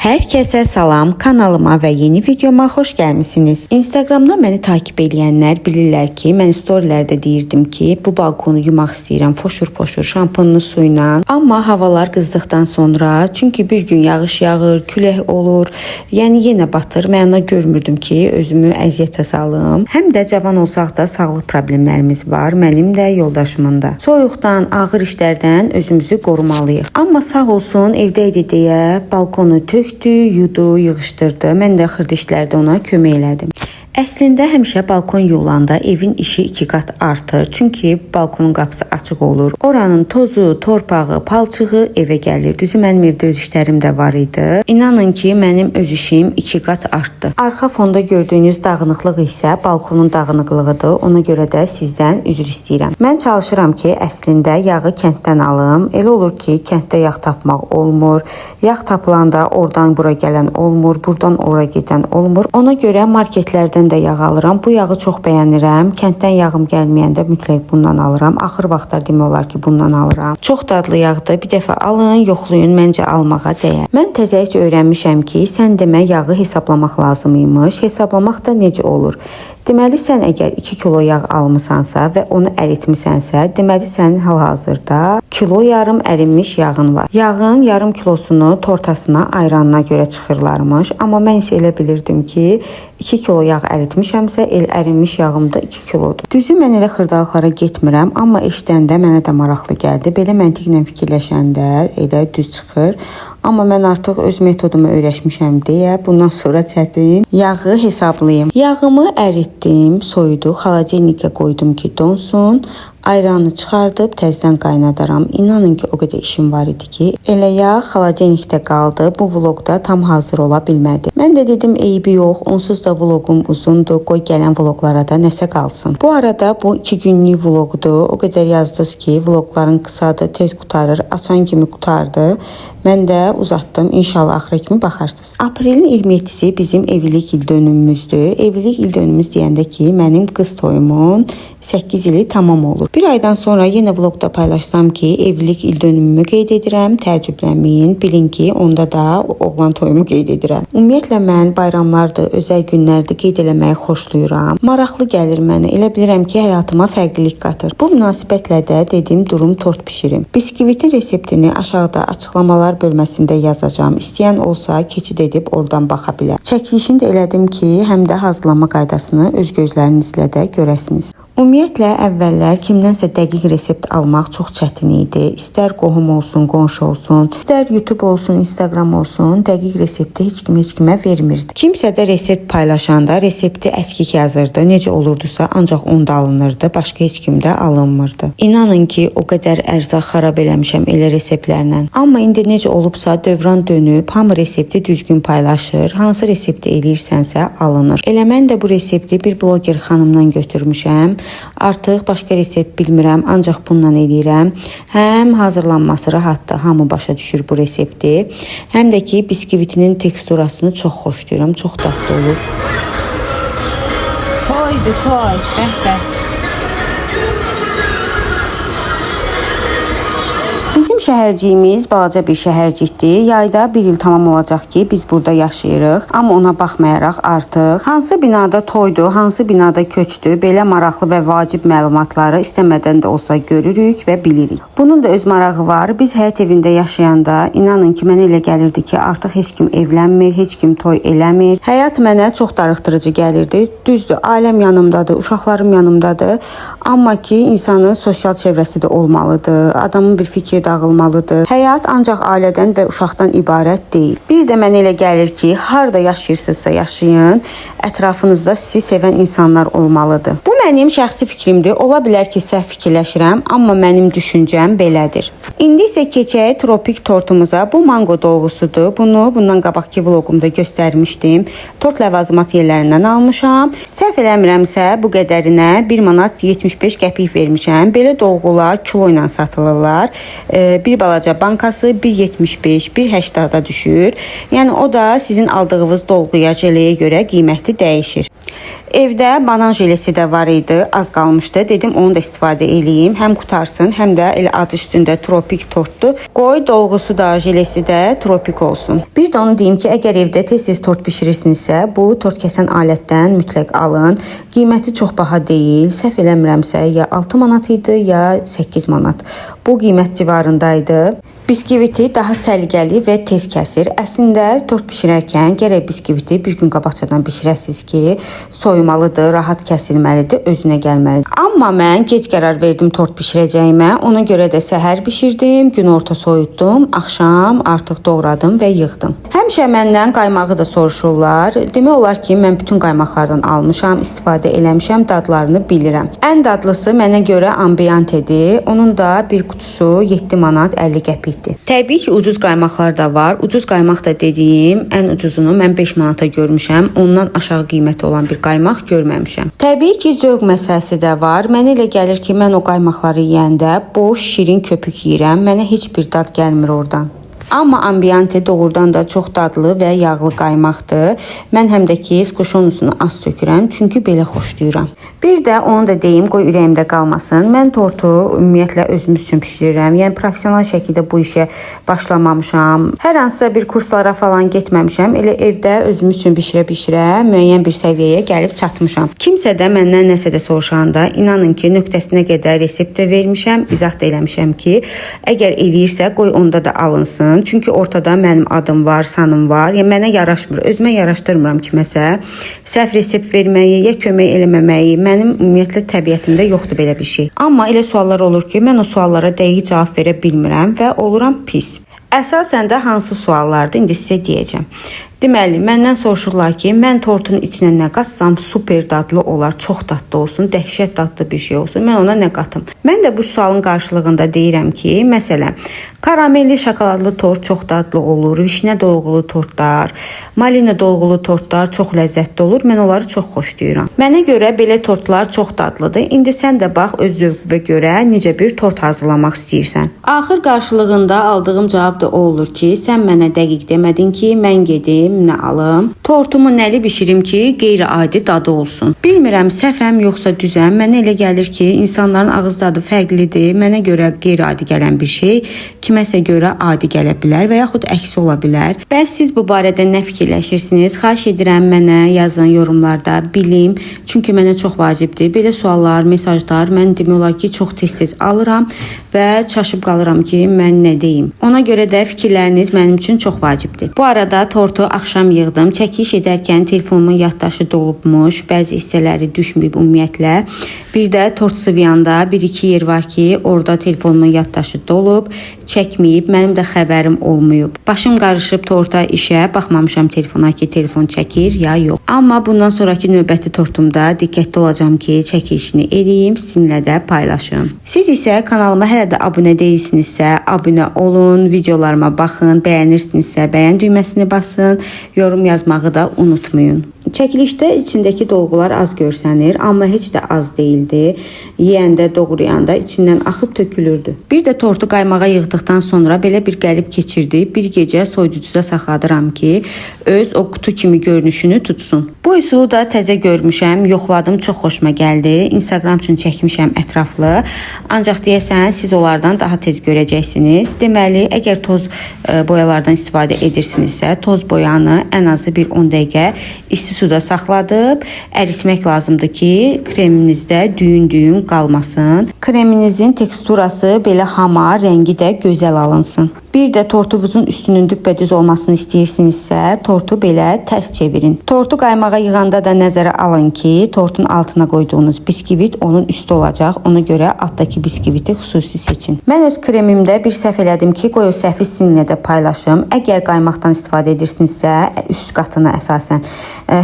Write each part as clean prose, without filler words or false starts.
Herkese salam, kanalıma və yeni videoma xoş gəlmisiniz. Instagramda məni takip edənlər bilirlər ki, mən storylərdə deyirdim ki, bu balkonu yumaq istəyirəm foşur-foşur şampunlu su ilə. Amma havalar qızdıqdan sonra, çünki bir gün yağış yağır, külək olur, yəni yenə batır, məna görmürdüm ki, özümü əziyyətə salım. Həm də cavan olsaq da sağlıq problemlərimiz var, mənim də, yoldaşımın da. Soyuqdan, ağır işlərdən özümüzü qorumalıyıq. Amma sağ olsun, evdə idi deyə balkonu yudu, yığışdırdı. Mən də xırda işlərdə ona kömək elədim. Əslində həmişə balkon yolanda evin işi 2 qat artır. Çünki balkonun qapısı açıq olur. Oranın tozu, torpağı, palçığı evə gəlir. Düzü mənim evdə öz işlərim də var idi. İnanın ki, mənim öz işim 2 qat artdı. Arxa fonda gördüyünüz dağınıqlıq isə balkonun dağınıqlığıdır. Ona görə də sizdən üzr istəyirəm. Mən çalışıram ki, əslində yağı kənddən alım. Elə olur ki, kənddə yağ tapmaq olmur. Yağ tapılanda oradan bura gələn olmur, buradan ora gedən olmur. Ona görə marketlərdən də yağ alıram. Bu yağı çox bəyənirəm. Kənddən yağım gəlməyəndə mütləq bundan alıram. Axır vaxtlar demək olar ki, bundan alıram. Çox dadlı yağdır. Bir dəfə alın, yoxlayın, məncə almağa dəyər. Mən təzəyic öyrənmişəm ki, sən demə yağı hesablamaq lazım imiş. Hesablamaq da necə olur? Deməli, sən əgər 2 kilo yağ almısansa və onu əritmisənsə, deməli, sənin hal-hazırda kilo yarım ərinmiş yağın var. Yağın yarım kilosunu tortasına, ayranına görə çıxırlarmış. Amma mən isə elə bilirdim ki, 2 kilo yağ əritmişəmsə, ərinmiş yağım da 2 kilodur. Düzü mən elə xırdalıqlara getmirəm, amma eşidəndə mənə də maraqlı gəldi. Belə məntiqlə fikirləşəndə elə düz çıxır. Amma mən artıq öz metodumu öyrəşmişəm deyə bundan sonra çətin yağı hesablayım. Yağımı əritdim, soyudu, xaladenikə qoydum ki, donsun. Ayranı çıxardıb təzədən qaynadaram. İnanın ki, o qədər işim var idi ki, elə yağ xaladenikdə qaldı. Bu vloqda tam hazır ola bilmədi. Mən də dedim, eybi yox, onsuz da vloqum uzundur, qoy gələn vloqlara da nəsə qalsın. Bu arada bu 2 günlük vloqdur. O qədər yazdınız ki, vloqların qısadır, tez qutarır, açan kimi qutardı. Mən də uzatdım. İnşallah axıra kimi baxarsınız. Aprelin 27-si bizim evlilik il dönümümüzdür. Evlilik il dönümümüz deyəndə ki, mənim qız toyumun 8 ili tamam olur. Bir aydan sonra yenə vlogda paylaşsam ki, evlilik il dönümümü qeyd edirəm. Təəccüblənməyin. Bilin ki, onda da oğlan toyumu qeyd edirəm. Ümumiyyətlə mən bayramlardır, özəl günlərdir qeyd eləməyi xoşlayıram. Maraqlı gəlir mənə. Elə bilirəm ki, həyatıma fərqlilik qatır. Bu münasibətlə də dedim durum tort bişirim. Biskvitin reseptini aşağıda açıqlamalar bölməsində yazacağım. İstəyən olsa keçid edib oradan baxa bilər. Çəkilişini də elədim ki, həm də hazırlama qaydasını öz gözlərinizlə də görəsiniz. Ümumiyyətlə əvvəllər kimdənsə dəqiq resept almaq çox çətin idi. İstər qohum olsun, qonşu olsun, istər YouTube olsun, Instagram olsun, dəqiq resepti heç kimə vermirdi. Kimsə də resept paylaşanda resepti əskik yazırdı. Necə olurdusa ancaq onda alınırdı, başqa heç kimdə alınmırdı. İnanın ki, o qədər ərzaq xarab eləmişəm elə reseptlərlə. Amma indi necə olubsa dövran dönüb, hamı resepti düzgün paylaşır. Hansı resepti eləyirsənsə alınır. Elə mən də bu resepti bir bloger xanımdan götürmüşəm. Artıq başqa resept bilmirəm, ancaq bundan eləyirəm. Həm hazırlanması rahatdır, hamı başa düşür bu resepti. Həm də ki, biskvitinin teksturasını çox xoşlayıram, çox dadlı olur. Toydu, toy, bəh-bəh. Bizim şəhərciyimiz balaca bir şəhərcikdir. Yayda 1 il tamam olacaq ki, biz burada yaşayırıq. Amma ona baxmayaraq artıq hansı binada toydu, hansı binada köçdü, belə maraqlı və vacib məlumatları istəmədən də olsa görürük və bilirik. Bunun da öz marağı var. Biz həyət evində yaşayanda inanın ki, mənə elə gəlirdi ki, artıq heç kim evlənmir, heç kim toy eləmir. Həyat mənə çox darıxdırıcı gəlirdi. Düzdür, ailəm yanımdadır, uşaqlarım yanımdadır. Amma ki, insanın sosial çevrəsi də olmalıdır. Adamın bir fikri dağılmalıdır. Həyat ancaq ailədən və uşaqdan ibarət deyil. Bir də mənə elə gəlir ki, harda yaşayırsınızsa yaşayın, ətrafınızda sizi sevən insanlar olmalıdır. Bu mənim şəxsi fikrimdir. Ola bilər ki, səhv fikirləşirəm, amma mənim düşüncəm belədir. İndi isə keçək tropik tortumuza. Bu mango dolğusudur. Bunu bundan qabaqki vloqumda göstərmişdim. Tort ləvazimat yerlərindən almışam. Səhv eləmirəmsə bu qədərinə 1 manat 75 qəpik vermişəm. Belə dolğular kilo ilə satılırlar. Bir balaca bankası 1.75, 1.80'da düşür. Yəni o da sizin aldığınız dolğuya, jeleyə görə qiyməti dəyişir. Evdə banan jelesi də var idi, az qalmışdı. Dedim onu da istifadə eləyim. Həm qutarsın, həm də elə adı üstündə tropik tortdur. Qoy dolğusu da, jelesi də tropik olsun. Bir də onu deyim ki, əgər evdə tez-tez tort bişirirsinizsə, bu tort kəsən alətdən mütləq alın. Qiyməti çox baha deyil. Səhv eləmirəmsə, ya 6 manat idi, ya 8 manat. Bu qiymət civarındaydı. Biskviti daha səliqəli və tez kəsir. Əslində tort bişirərkən gərək biskviti bir gün qabaqcadan bişirəsiniz ki, soyumalıdır, rahat kəsilməlidir, özünə gəlməlidir. Amma mən gec qərar verdim tort bişirəcəyimə. Ona görə də səhər bişirdim, günorta soyutdum, axşam artıq doğradım və yığdım. Həmişə məndən qaymağı da soruşurlar. Demək olar ki, mən bütün qaymaqlardan almışam, istifadə eləmişəm, dadlarını bilirəm. Ən dadlısı mənə görə ambiyantedir. Onun da bir qutusu 7 manat 50 qəpik. Təbii ki, ucuz qaymaqlar da var. Ucuz qaymaq da dediyim, ən ucuzunu mən 5 manata görmüşəm. Ondan aşağı qiyməti olan bir qaymaq görməmişəm. Təbii ki, zövq məsələsi də var. Mənə elə gəlir ki, mən o qaymaqları yeyəndə boş, şirin köpük yeyirəm. Mənə heç bir dad gəlmir oradan. Amma ambiyante doğrudan da çox dadlı və yağlı qaymaqdır. Mən həm də ki, skoşonusunu az tökürəm, çünki belə xoşlayıram. Bir də onu da deyim, qoy ürəyimdə qalmasın. Mən tortu ümumiyyətlə özümüz üçün bişirirəm. Yəni professional şəkildə bu işə başlamamışam. Hər hansısa bir kurslara falan getməmişəm. Elə evdə özümüz üçün bişirə-bişirə müəyyən bir səviyyəyə gəlib çatmışam. Kimsə də məndən nəsə də soruşanda inanın ki, nöqtəsinə qədər resept də vermişəm, izah da eləmişəm ki, əgər eləyirsə qoy onda da alınsın. Çünki ortada mənim adım var, sanım var. Yəni mənə yaraşmır. Özümə yaraşdırmıram kiməsə səhv resept verməyi, ya kömək eləməməyi. Mənim ümumiyyətlə təbiətimdə yoxdur belə bir şey. Amma elə suallar olur ki, mən o suallara dəqiq cavab verə bilmirəm və oluram pis. Əsasən də hansı suallardır, indi sizə deyəcəm. Deməli, məndən soruşurlar ki, mən tortun içinə nə qatsam super dadlı olar, çox dadlı olsun, dəhşət dadlı bir şey olsun. Mən ona nə qatım? Mən də bu sualın qarşılığında deyirəm ki, məsələn, karamelli şokoladlı tort çox dadlı olur, vişnə dolğulu tortlar, malina dolğulu tortlar çox ləzzətli olur. Mən onları çox xoşlayıram. Mənə görə belə tortlar çox dadlıdır. İndi sən də bax öz zövqünə görə necə bir tort hazırlamaq istəyirsən. Axır qarşılığında aldığım cavab da o olur ki, sən mənə dəqiq demədin ki, mən gedim nə alım? Tortumu nəli bişirim ki, qeyri-adi dadı olsun. Bilmirəm, səhvəm yoxsa düzəm. Mənə elə gəlir ki, insanların ağız dadı fərqlidir. Mənə görə qeyri-adi gələn bir şey kiməsə görə adi gələ bilər və yaxud əksi ola bilər. Bəs siz bu barədə nə fikirləşirsiniz? Xahiş edirəm mənə yazın yorumlarda, bilim. Çünki mənə çox vacibdir. Belə suallar, mesajlar mən demək olar ki, çox tez-tez alıram və çaşıb qalıram ki, mən nə deyim. Ona görə də fikirləriniz mənim üçün çox vacibdir. Bu arada tortu axşam yığdım. Çəkiliş edərkən telefonumun yaddaşı dolubmuş. Bəzi hissələri düşməyib ümumiyyətlə. Bir də tort sıvıyanda 1-2 yer var ki, orada telefonumun yaddaşı dolub, çəkməyib. Mənim də xəbərim olmayıb. Başım qarışıb torta işə, baxmamışam telefona ki, telefon çəkir ya yox. Amma bundan sonraki növbəti tortumda diqqətli olacağam ki, çəkilişini eləyim, sizinlə də paylaşım. Siz isə kanalıma hələ də abunə deyilsinizsə, abunə olun, videolarıma baxın, bəyənirsinizsə, bəyən düyməsini basın, yorum yazmağı da unutmayın. Çəkilişdə içindəki dolğular az görsənir, amma heç də az değildi. Yeyəndə, doğrayanda içindən axıb tökülürdü. Bir də tortu qaymağa yığdıqdan sonra belə bir qərib keçirdi. Bir gecə soyuducuda saxladıram ki, öz o qutu kimi görünüşünü tutsun. Bu üsulu da təzə görmüşəm, yoxladım, çox xoşuma gəldi. Instagram üçün çəkmişəm ətraflı. Ancaq deyəsən siz onlardan daha tez görəcəksiniz. Deməli, əgər toz boyalardan istifadə edirsinizsə, toz boyanı ən azı bir 10 dəqiqə isti suda saxladıb əritmək lazımdır ki, kreminizdə düyün-düyün qalmasın. Kreminizin teksturası belə hamar, rəngi də gözəl alınsın. Bir də tortuvuzun üstünün düppədüz olmasını istəyirsinizsə, tortu belə tərs çevirin. Tortu qaymağa yığanda da nəzərə alın ki, tortun altına qoyduğunuz biskvit onun üstü olacaq. Ona görə altdakı biskviti xüsusi seçin. Mən öz kremimdə bir səhv elədim ki, qoy o səhvi sizinlə də paylaşım. Əgər qaymaqdan istifadə edirsinizsə, üst qatına əsasən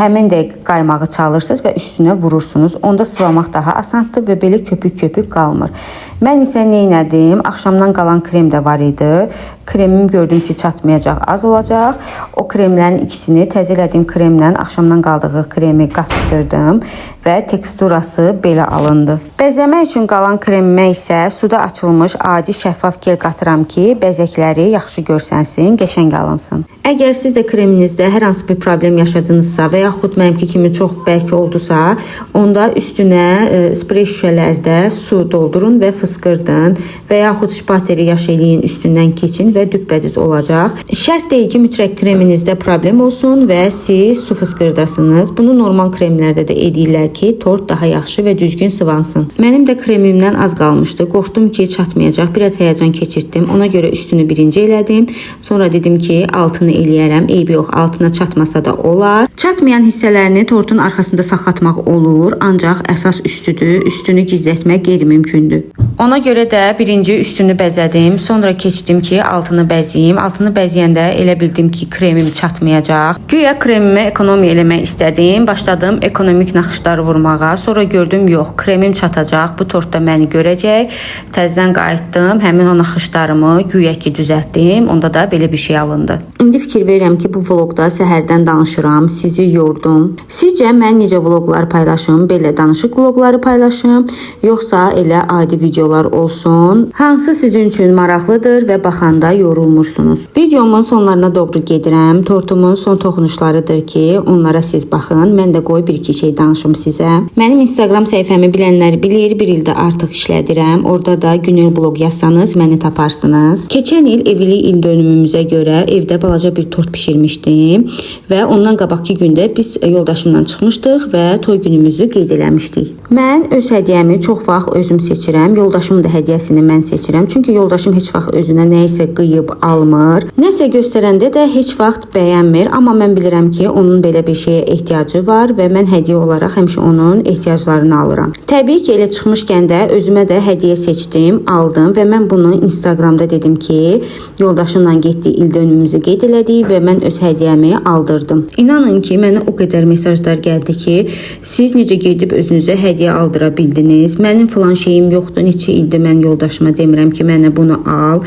həmin də qaymağı çalırsınız və üstünə vurursunuz. Onda sıvamaq daha asandır və belə köpük-köpük qalmır. Mən isə nə etdim? Axşamdan qalan krem də var idi. Kremim gördüm ki çatmayacaq, az olacaq. O kremlərin ikisini təzə elədiyim kremlə axşamdan qaldığı kremi qatışdırdım və teksturası belə alındı. Bəzəmək üçün qalan kremimə isə suda açılmış adi şəffaf gel qatıram ki, bəzəkləri yaxşı görsənsin, qəşəng alınsın. Əgər siz də kreminizdə hər hansı bir problem yaşadınızsa və yaxud mənimki kimi çox bərk oldusa, onda üstünə sprey şüşələrdə su doldurun və fıskırdın və yaxud şpateri yaş eləyin, üstündən keçin və düppədüz olacaq. Şərt deyil ki, mütləq kreminizdə problem olsun və siz su fıskırdasınız. Bunu normal kremlərdə də edirlər ki, tort daha yaxşı və düzgün sıvansın. Mənim də kremimdən az qalmışdı. Qorxdum ki, çatmayacaq. Biraz həyəcan keçirtdim. Ona görə üstünü birinci elədim. Sonra dedim ki, altını eləyərəm. Eybi yox, altına çatmasa da olar. Çatmayan hissələrini tortun arxasında saxlatmaq olur. Ancaq əsas üstüdür. Üstünü gizlətmək qeyri-mümkündür. Ona görə də birinci üstünü bəzədim. Sonra keçdim ki, altını bəzəyim. Altını bəzəyəndə elə bildim ki, kremim çatmayacaq. Güya kremimi ekonomiya eləmək istədim. Başladım ekonomik naxışlar vurmağa. Sonra gördüm, yox, kremim çatacaq. Bu tortda məni görəcək. Təzədən qayıtdım. Həmin o naxışlarımı güya ki düzəltdim. Onda da belə bir şey alındı. İndi fikir verirəm ki, bu vlogda səhərdən danışıram. Sizi yordum. Sizcə mən necə vloglar paylaşım? Belə danışıq vlogları paylaşım? Yoxsa elə adi videolar olsun? Hansı sizin üçün maraqlıdır və baxanda yorulmursunuz? Videomun sonlarına doğru gedirəm. Tortumun son toxunuşlarıdır ki, onlara siz baxın. Mən də qoy bir-iki şey danışım sizə. Mənim Instagram səhifəmi bilənlər bilir, bir ildə artıq işlədirəm. Orada da günel blog yazsanız məni taparsınız. Keçən il evli il dönümümüzə görə evdə balaca bir tort pişirmişdim və ondan qabaqki gündə biz yoldaşımla çıxmışdıq və toy günümüzü qeyd eləmişdik. Mən öz hədiyyəmi çox vaxt özüm seçirəm. Yoldaşımın da hədiyyəsini mən seçirəm. Çünki yoldaşım heç vaxt özünə nəyisə qıyıb almır. Nəsə göstərəndə də heç vaxt bəyənmir. Amma mən bilirəm ki, onun belə bir şeyə ehtiyacı var və mən hədiyyə olaraq həmişə onun ehtiyaclarını alıram. Təbii ki, elə çıxmışkən də özümə də hədiyyə seçdim, aldım və mən bunu Instagramda dedim ki, yoldaşımla getdik, il dönümümüzü qeyd elədik və mən öz hədiyyəmi aldırdım. İnanın ki, mənə o qədər mesajlar gəldi ki, siz necə gedib özünüzə hədiyyə aldıra bildiniz? Mənim filan şeyim yoxdur. Neçə ildir mən yoldaşıma demirəm ki, mənə bunu al.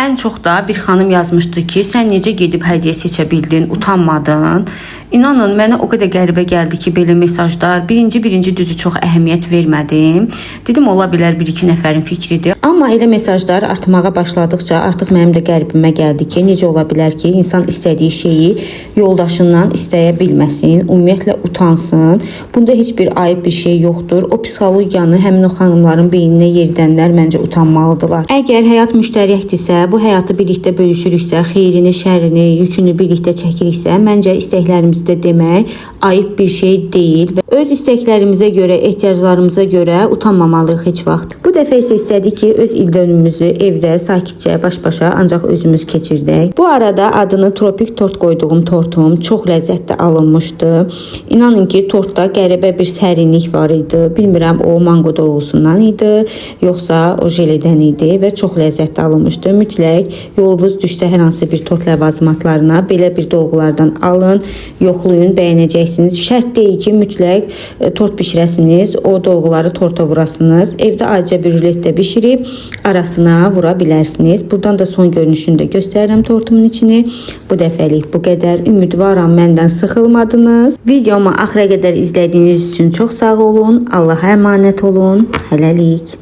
Ən çox da bir xanım yazmışdı ki, sən necə gedib hədiyyə seçə bildin, utanmadın. İnanın, mənə o qədər qəribə gəldi ki, belə mesajlar. Birinci düzü çox əhəmiyyət vermədim. Dedim, ola bilər bir-iki nəfərin fikridir. Amma elə mesajlar artmağa başladıqca artıq mənim də qəribimə gəldi ki, necə ola bilər ki, insan istədiyi şeyi yoldaşından istəyə bilməsin, ümumiyyətlə utansın. Bunda heç bir ayıb bir şey yoxdur. O psixologiyanı həmin o xanımların beyninə yeridənlər məncə utanmalıdırlar. Əgər həyat müştərəkdirsə, bu həyatı birlikdə bölüşürüksə, xeyrini, şərini, yükünü birlikdə çəkiriksə, məncə istəklərimizdə demək ayıb bir şey deyil və öz istəklərimizə görə, ehtiyaclarımıza görə utanmamalıyıq heç vaxt. Bu dəfə isə istədik ki, öz il dönümümüzü evdə sakitcə, baş-başa ancaq özümüz keçirdək. Bu arada adını tropik tort qoyduğum tortum çox ləzzətli alınmışdı. İnanın ki, tortda qəribə bir sərinlik var idi. Bilmirəm, o mango dolusundan idi, yoxsa o jeledən idi və çox ləzzətli alınmışdı. Mütləq yolunuz düşsə hər hansı bir tort ləvazimatlarına belə bir dolğulardan alın, yoxlayın, bəyənəcəksiniz. Şərt deyil ki, mütləq tort bişirəsiniz, o dolğuları torta vurasınız. Evdə acı bir ruletdə bişirib arasına vura bilərsiniz. Buradan da son görünüşünü də göstərirəm tortumun içini. Bu dəfəlik bu qədər. Ümidvaram məndən sıxılmadınız. Videomu axıra qədər izlədiyiniz üçün çox sağ olun. Allaha əmanət olun. Hələlik.